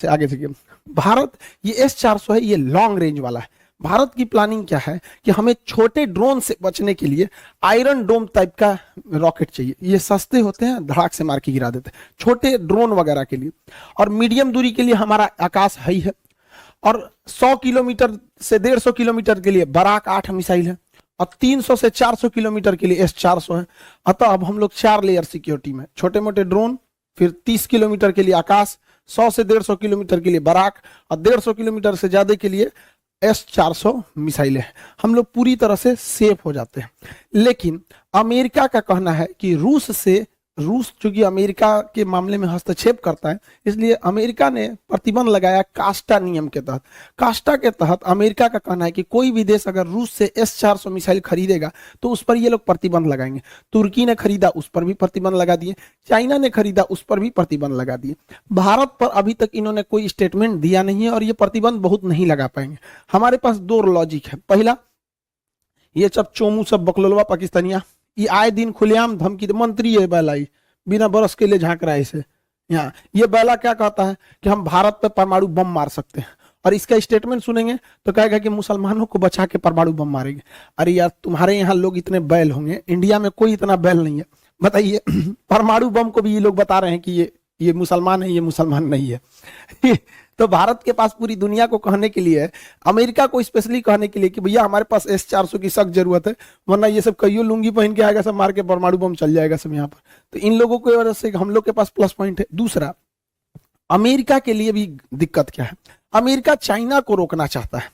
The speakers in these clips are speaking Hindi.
से आगे से भारत, ये S-400 है, ये लॉन्ग रेंज वाला है। भारत की प्लानिंग क्या है कि हमें छोटे ड्रोन से बचने के लिए आयरन डोम टाइप का रॉकेट चाहिए। ये सस्ते होते हैं, धड़ाक से मार के गिरा देते हैं, छोटे ड्रोन वगैरह के लिए। और मीडियम दूरी के लिए हमारा आकाश है ही है। और 100 किलोमीटर से 150 किलोमीटर के लिए बराक 8 मिसाइल है। और 300 से 400 किलोमीटर के लिए S-400 है। अतः अब हम लोग 4 लेयर सिक्योरिटी में, छोटे मोटे ड्रोन, फिर 30 किलोमीटर के लिए आकाश, 100 से 150 किलोमीटर के लिए बराक, और 150 किलोमीटर से ज्यादा के लिए S-400 मिसाइलें हैं। हम लोग पूरी तरह से सेफ हो जाते हैं। लेकिन अमेरिका का कहना है कि रूस चूंकि अमेरिका के मामले में हस्तक्षेप करता है, इसलिए अमेरिका ने प्रतिबंध लगाया कास्टा नियम के तहत। कास्टा के तहत अमेरिका का कहना है कि कोई भी देश अगर रूस से S-400 मिसाइल खरीदेगा तो उस पर ये लोग प्रतिबंध लगाएंगे। तुर्की ने खरीदा, उस पर भी प्रतिबंध लगा दिए। चाइना ने खरीदा, उस पर भी प्रतिबंध लगा दिए। भारत पर अभी तक इन्होंने कोई स्टेटमेंट दिया नहीं है और ये प्रतिबंध बहुत नहीं लगा पाएंगे। हमारे पास दो लॉजिक है। पहला, ये सब चोमू सब बकलोलवा पाकिस्तानिया, ये आए दिन खुलेआम धमकी, मंत्री है बैला, बिना बरस के लिए झांक रहा है इसे यहाँ। ये बैला क्या कहता है कि हम भारत पे परमाणु बम मार सकते हैं, और इसका स्टेटमेंट सुनेंगे तो कहेगा कि मुसलमानों को बचा के परमाणु बम मारेंगे। अरे यार, तुम्हारे यहाँ लोग इतने बैल होंगे, इंडिया में कोई इतना बैल नहीं है, बताइए। परमाणु बम को भी ये लोग बता रहे हैं कि ये मुसलमान है, ये मुसलमान नहीं है। तो भारत के पास पूरी दुनिया को कहने के लिए, अमेरिका को स्पेशली कहने के लिए कि भैया हमारे पास S-400 की सख्त जरूरत है, वरना ये सब कईयों लुंगी पहन के आएगा, सब मार के परमाणु बम चल जाएगा सब यहाँ पर। तो इन लोगों की वजह से हम लोग के पास प्लस पॉइंट है। दूसरा, अमेरिका के लिए भी दिक्कत क्या है, अमेरिका चाइना को रोकना चाहता है,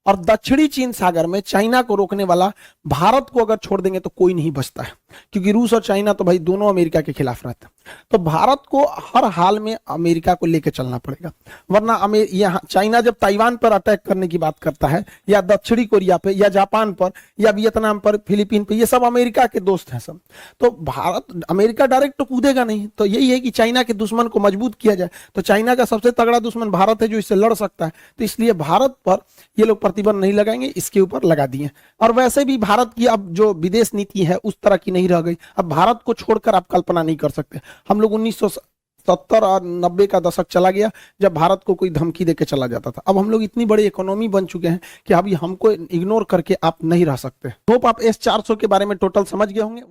और दक्षिणी चीन सागर में चाइना को रोकने वाला भारत को अगर छोड़ देंगे तो कोई नहीं बचता है, क्योंकि रूस और चाइना तो भाई दोनों अमेरिका के खिलाफ रहते हैं। तो भारत को हर हाल में अमेरिका को लेकर चलना पड़ेगा, वरना यहाँ चाइना जब ताइवान पर अटैक करने की बात करता है, या दक्षिणी कोरिया पे, या जापान पर, या वियतनाम पर, फिलीपीन पे, ये सब अमेरिका के दोस्त हैं सब। तो अमेरिका डायरेक्ट तो कूदेगा नहीं। तो यही है कि चाइना के दुश्मन को मजबूत किया जाए। तो चाइना का सबसे तगड़ा दुश्मन भारत है जो इससे लड़ सकता है। तो इसलिए भारत पर ये लोग प्रतिबंध नहीं लगाएंगे, इसके ऊपर लगा दिए। और वैसे भी भारत की अब जो विदेश नीति है उस तरह की नहीं रह गई। अब भारत को छोड़कर आप कल्पना नहीं कर सकते। हम लोग 1970 और 90 का दशक चला गया जब भारत को कोई धमकी देके चला जाता था। अब हम लोग इतनी बड़ी इकोनॉमी बन चुके हैं कि अभी हमको इग्नोर करके आप नहीं रह सकते। होप आप S-400 के बारे में टोटल समझ गए होंगे।